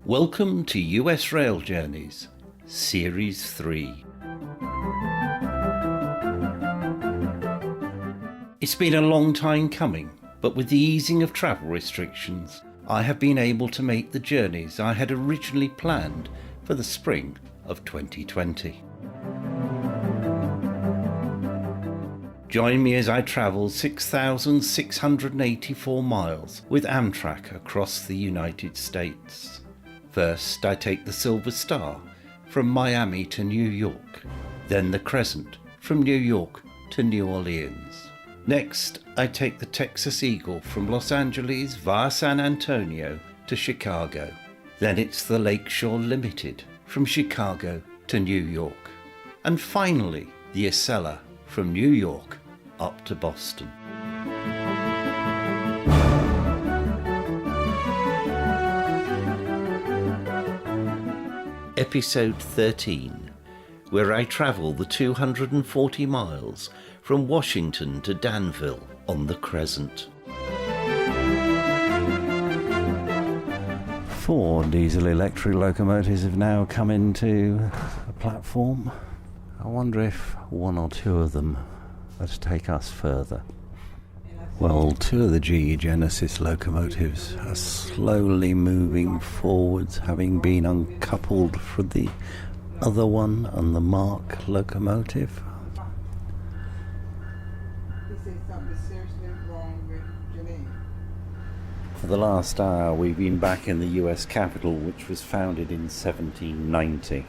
Welcome to US Rail Journeys, Series 3. It's been a long time coming, but with the easing of travel restrictions, I have been able to make the journeys I had originally planned for the spring of 2020. Join me as I travel 6,684 miles with Amtrak across the United States. First, I take the Silver Star from Miami to New York, then the Crescent from New York to New Orleans. Next, I take the Texas Eagle from Los Angeles via San Antonio to Chicago. Then it's the Lakeshore Limited from Chicago to New York. And finally, the Acela from New York up to Boston. Episode 13, where I travel the 240 miles from Washington to Danville on the Crescent. 4 diesel-electric locomotives have now come into the platform. I wonder if 1 or 2 of them are to take us further. Well, 2 of the GE Genesis locomotives are slowly moving forwards, having been uncoupled from the other one and the Mark locomotive. For the last hour, we've been back in the US Capitol, which was founded in 1790.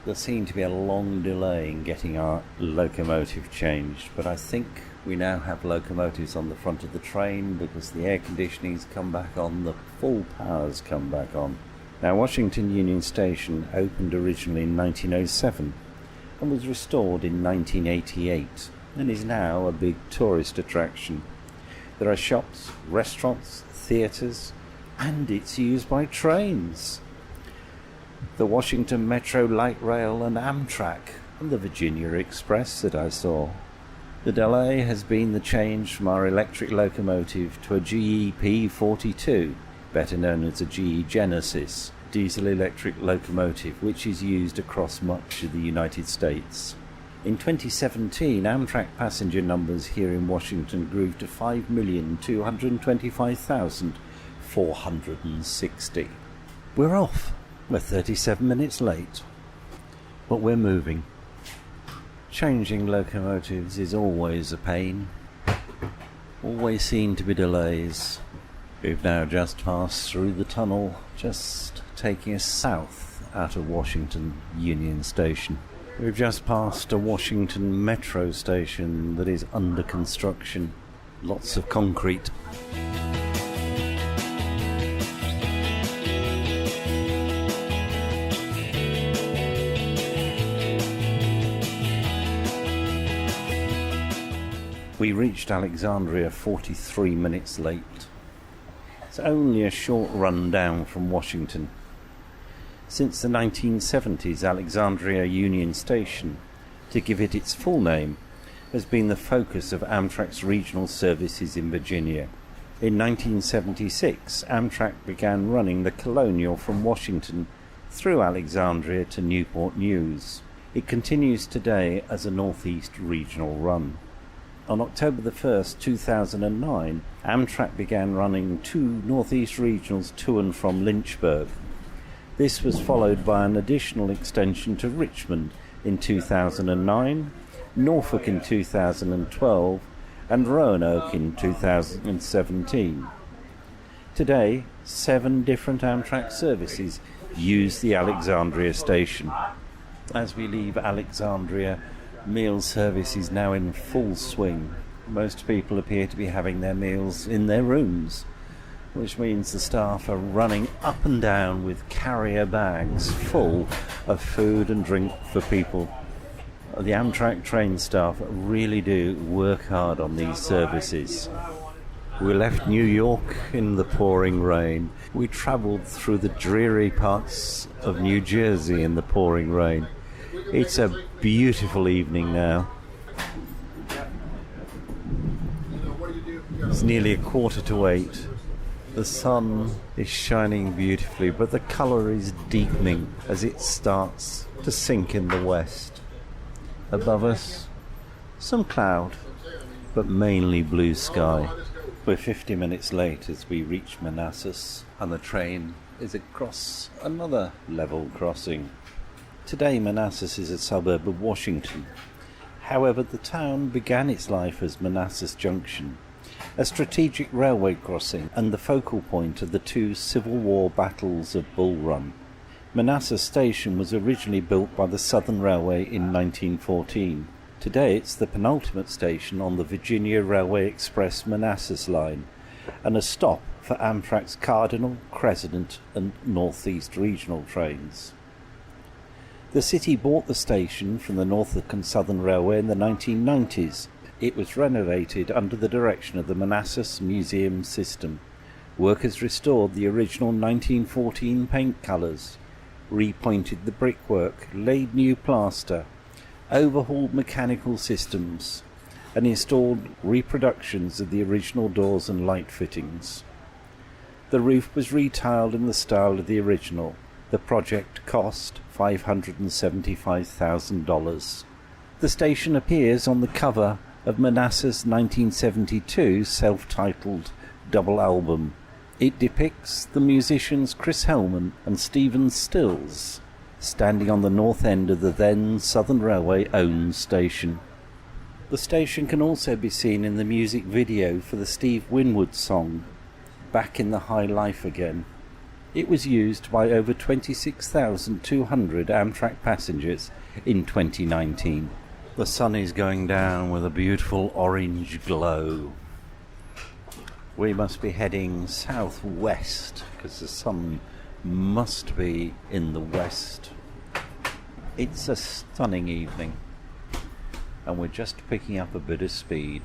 There seemed to be a long delay in getting our locomotive changed, but I think we now have locomotives on the front of the train because the air conditioning's come back on, the full power's come back on. Now, Washington Union Station opened originally in 1907 and was restored in 1988 and is now a big tourist attraction. There are shops, restaurants, theatres, and it's used by trains. The Washington Metro Light Rail and Amtrak and the Virginia Express that I saw. The delay has been the change from our electric locomotive to a GE Ep13, better known as a GE Genesis, diesel-electric locomotive which is used across much of the United States. In 2017, Amtrak passenger numbers here in Washington grew to 5,225,460. We're off. We're 37 minutes late, but we're moving. Changing locomotives is always a pain. Always seem to be delays. We've now just passed through the tunnel, just taking us south out of Washington Union Station. We've just passed a Washington Metro station that is under construction. Lots of concrete. We reached Alexandria 43 minutes late. It's only a short run down from Washington. Since the 1970s, Alexandria Union Station, to give it its full name, has been the focus of Amtrak's regional services in Virginia. In 1976, Amtrak began running the Colonial from Washington through Alexandria to Newport News. It continues today as a Northeast regional run. On October the 1st, 2009, Amtrak began running 2 Northeast regionals to and from Lynchburg. This was followed by an additional extension to Richmond in 2009, Norfolk in 2012, and Roanoke in 2017. Today, 7 different Amtrak services use the Alexandria station. As we leave Alexandria, meal service is now in full swing. Most people appear to be having their meals in their rooms, which means the staff are running up and down with carrier bags full of food and drink for people. The Amtrak train staff really do work hard on these services. We left New York in the pouring rain. We travelled through the dreary parts of New Jersey in the pouring rain. It's a beautiful evening now. It's nearly 7:45. The sun is shining beautifully, but the colour is deepening as it starts to sink in the west. Above us, some cloud, but mainly blue sky. We're 50 minutes late as we reach Manassas, and the train is across another level crossing. Today, Manassas is a suburb of Washington. However, the town began its life as Manassas Junction, a strategic railway crossing and the focal point of the two Civil War battles of Bull Run. Manassas Station was originally built by the Southern Railway in 1914. Today it's the penultimate station on the Virginia Railway Express Manassas line and a stop for Amtrak's Cardinal, Crescent and Northeast regional trains. The city bought the station from the Norfolk and Southern Railway in the 1990s. It was renovated under the direction of the Manassas Museum System. Workers restored the original 1914 paint colours, repointed the brickwork, laid new plaster, overhauled mechanical systems, and installed reproductions of the original doors and light fittings. The roof was retiled in the style of the original. The project cost $575,000. The station appears on the cover of Manassas' 1972 self-titled double album. It depicts the musicians Chris Hellman and Stephen Stills standing on the north end of the then Southern Railway-owned station. The station can also be seen in the music video for the Steve Winwood song, Back in the High Life Again. It was used by over 26,200 Amtrak passengers in 2019. The sun is going down with a beautiful orange glow. We must be heading southwest because the sun must be in the west. It's a stunning evening and we're just picking up a bit of speed.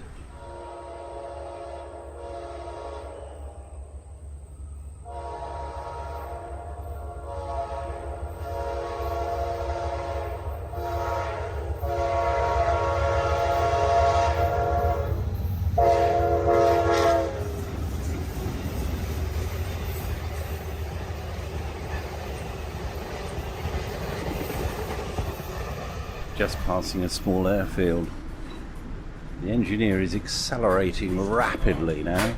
Just passing a small airfield. The engineer is accelerating rapidly now.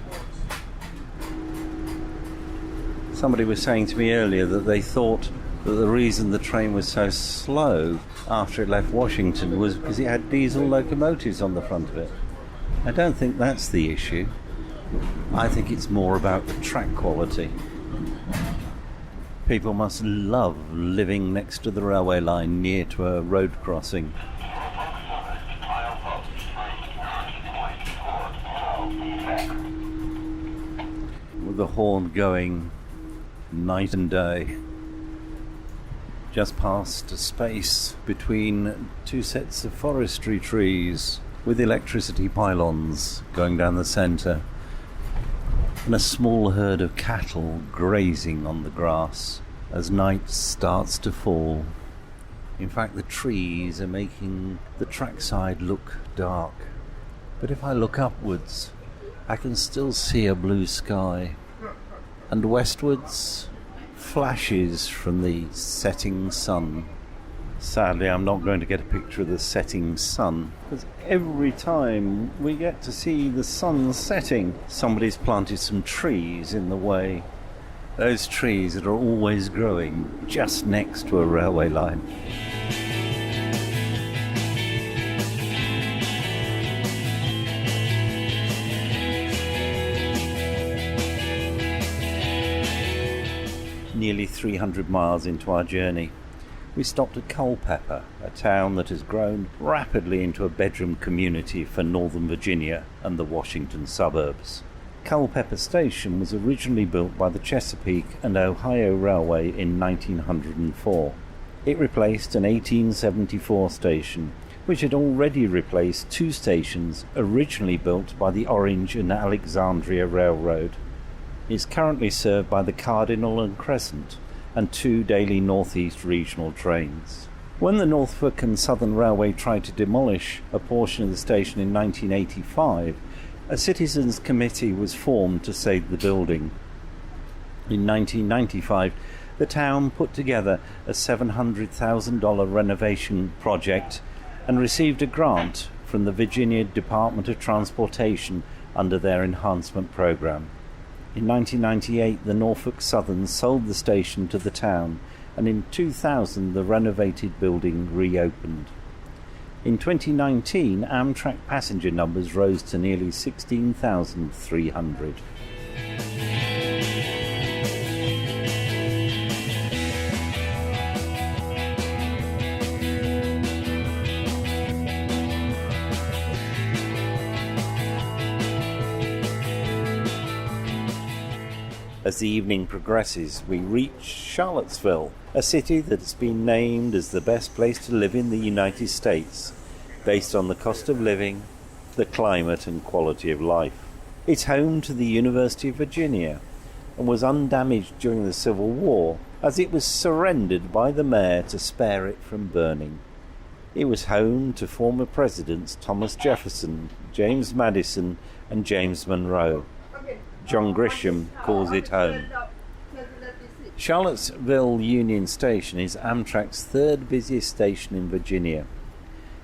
Somebody was saying to me earlier that they thought that the reason the train was so slow after it left Washington was because it had diesel locomotives on the front of it. I don't think that's the issue. I think it's more about the track quality. People must love living next to the railway line near to a road crossing. With the horn going night and day. Just past a space between two sets of forestry trees with electricity pylons going down the centre, and a small herd of cattle grazing on the grass as night starts to fall. In fact, the trees are making the trackside look dark. But if I look upwards, I can still see a blue sky. And westwards, flashes from the setting sun. Sadly, I'm not going to get a picture of the setting sun, because every time we get to see the sun setting, somebody's planted some trees in the way. Those trees that are always growing just next to a railway line. Nearly 300 miles into our journey, we stopped at Culpepper, a town that has grown rapidly into a bedroom community for Northern Virginia and the Washington suburbs. Culpepper Station was originally built by the Chesapeake and Ohio Railway in 1904. It replaced an 1874 station which had already replaced two stations originally built by the Orange and Alexandria Railroad. It's currently served by the Cardinal and Crescent and two daily northeast regional trains. When the Norfolk and Southern Railway tried to demolish a portion of the station in 1985, a citizens' committee was formed to save the building. In 1995, the town put together a $700,000 renovation project and received a grant from the Virginia Department of Transportation under their enhancement program. In 1998, the Norfolk Southern sold the station to the town, and in 2000 the renovated building reopened. In 2019, Amtrak passenger numbers rose to nearly 16,300. As the evening progresses, we reach Charlottesville, a city that's been named as the best place to live in the United States, based on the cost of living, the climate and quality of life. It's home to the University of Virginia and was undamaged during the Civil War, as it was surrendered by the mayor to spare it from burning. It was home to former presidents Thomas Jefferson, James Madison and James Monroe. John Grisham calls it home. Charlottesville Union Station is Amtrak's third busiest station in Virginia.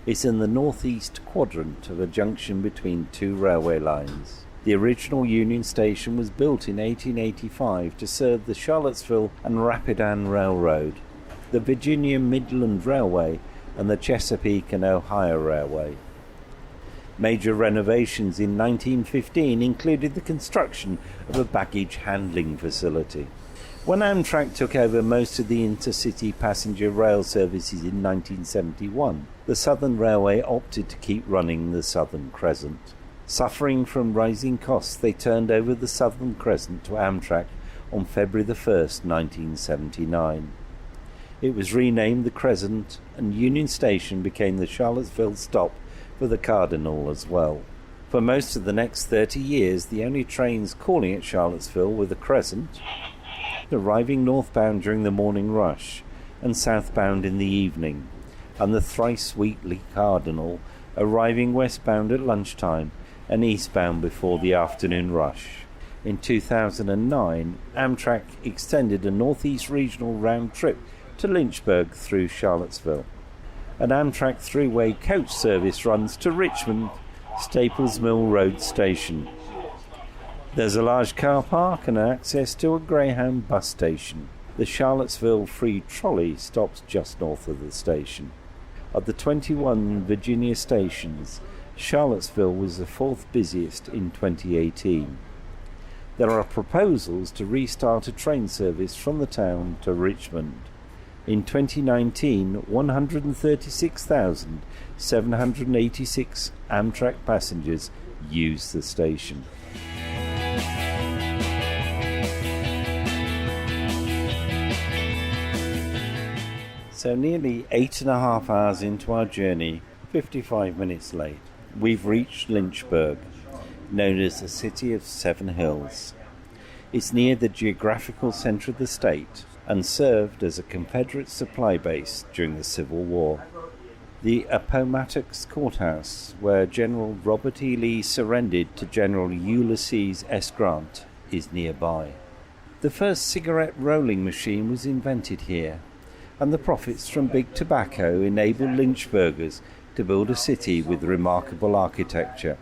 It's in the northeast quadrant of a junction between two railway lines. The original Union Station was built in 1885 to serve the Charlottesville and Rapidan Railroad, the Virginia Midland Railway and the Chesapeake and Ohio Railway. Major renovations in 1915 included the construction of a baggage handling facility. When Amtrak took over most of the intercity passenger rail services in 1971, the Southern Railway opted to keep running the Southern Crescent. Suffering from rising costs, they turned over the Southern Crescent to Amtrak on February 1, 1979. It was renamed the Crescent, and Union Station became the Charlottesville stop for the Cardinal as well. For most of the next 30 years, the only trains calling at Charlottesville were the Crescent, arriving northbound during the morning rush and southbound in the evening, and the thrice-weekly Cardinal, arriving westbound at lunchtime and eastbound before the afternoon rush. In 2009, Amtrak extended a northeast regional round trip to Lynchburg through Charlottesville. An Amtrak three-way coach service runs to Richmond Staples Mill Road Station. There's a large car park and access to a Greyhound bus station. The Charlottesville Free Trolley stops just north of the station. Of the 21 Virginia stations, Charlottesville was the fourth busiest in 2018. There are proposals to restart a train service from the town to Richmond. In 2019, 136,786 Amtrak passengers used the station. So nearly 8.5 hours into our journey, 55 minutes late, we've reached Lynchburg, known as the City of Seven Hills. It's near the geographical centre of the state and served as a Confederate supply base during the Civil War. The Appomattox Courthouse, where General Robert E. Lee surrendered to General Ulysses S. Grant, is nearby. The first cigarette rolling machine was invented here, and the profits from big tobacco enabled Lynchburgers to build a city with remarkable architecture.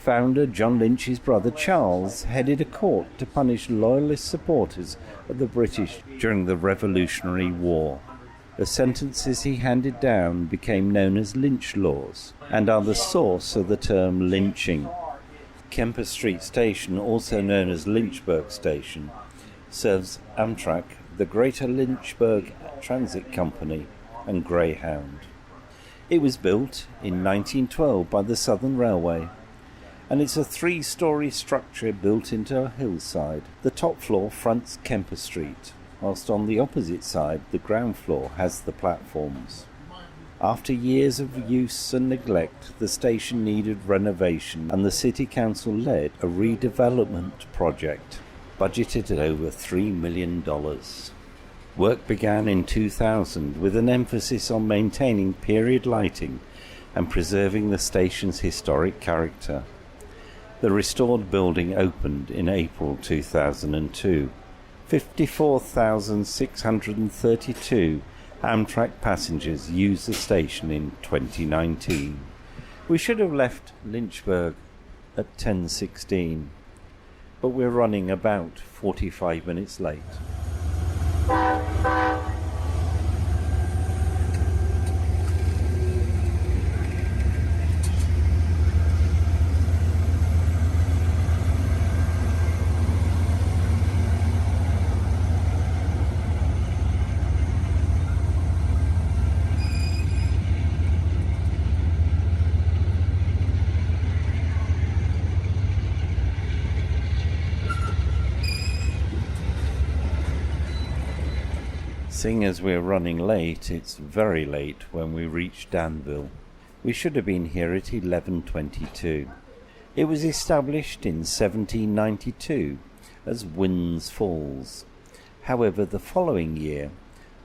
Founder John Lynch's brother Charles headed a court to punish loyalist supporters of the British during the Revolutionary War. The sentences he handed down became known as lynch laws and are the source of the term lynching. Kemper Street Station, also known as Lynchburg Station, serves Amtrak, the Greater Lynchburg Transit Company, and Greyhound. It was built in 1912 by the Southern Railway, and it's a 3-storey structure built into a hillside. The top floor fronts Kemper Street, whilst on the opposite side the ground floor has the platforms. After years of use and neglect, the station needed renovation, and the City Council led a redevelopment project, budgeted at over $3 million. Work began in 2000 with an emphasis on maintaining period lighting and preserving the station's historic character. The restored building opened in April 2002. 54,632 Amtrak passengers used the station in 2019. We should have left Lynchburg at 10:16, but we're running about 45 minutes late. Seeing as we're running late, it's very late when we reach Danville. We should have been here at 11:22. It was established in 1792 as Winds Falls. However, the following year,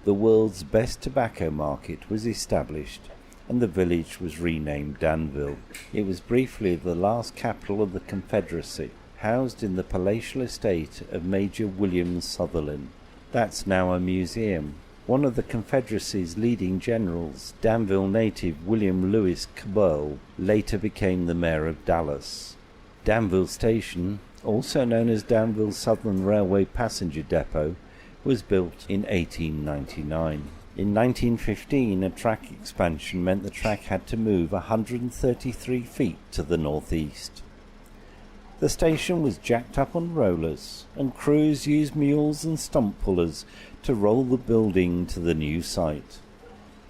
the world's best tobacco market was established and the village was renamed Danville. It was briefly the last capital of the Confederacy, housed in the palatial estate of Major William Sutherland. That's now a museum. One of the Confederacy's leading generals, Danville native William Lewis Cabell, later became the mayor of Dallas. Danville Station, also known as Danville Southern Railway Passenger Depot, was built in 1899. In 1915, a track expansion meant the track had to move 133 feet to the northeast. The station was jacked up on rollers, and crews used mules and stump pullers to roll the building to the new site.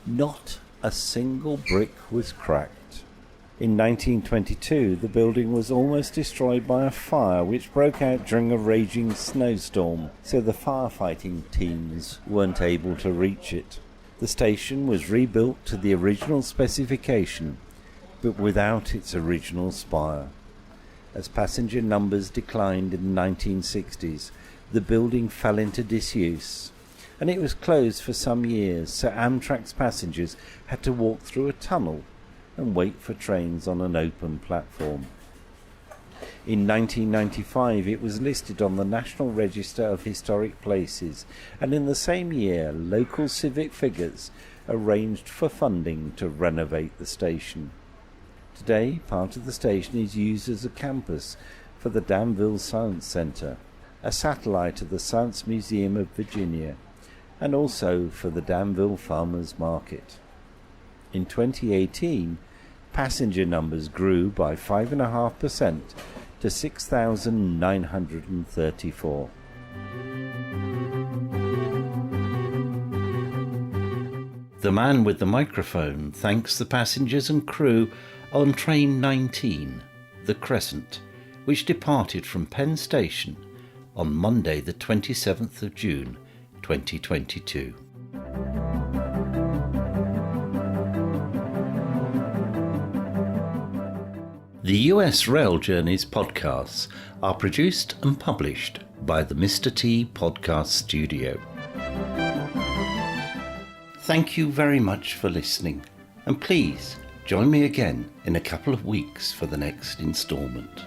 Not a single brick was cracked. In 1922, the building was almost destroyed by a fire which broke out during a raging snowstorm, so the firefighting teams weren't able to reach it. The station was rebuilt to the original specification, but without its original spire. As passenger numbers declined in the 1960s, the building fell into disuse, and it was closed for some years, so Amtrak's passengers had to walk through a tunnel and wait for trains on an open platform. In 1995, it was listed on the National Register of Historic Places, and in the same year, local civic figures arranged for funding to renovate the station. Today, part of the station is used as a campus for the Danville Science Center, a satellite of the Science Museum of Virginia, and also for the Danville Farmers Market. In 2018, passenger numbers grew by 5.5% to 6,934. The man with the microphone thanks the passengers and crew on Train 19, the Crescent, which departed from Penn Station on Monday the 27th of June 2022. The US Rail Journeys podcasts are produced and published by the Mr. T Podcast Studio. Thank you very much for listening, and please join me again in a couple of weeks for the next instalment.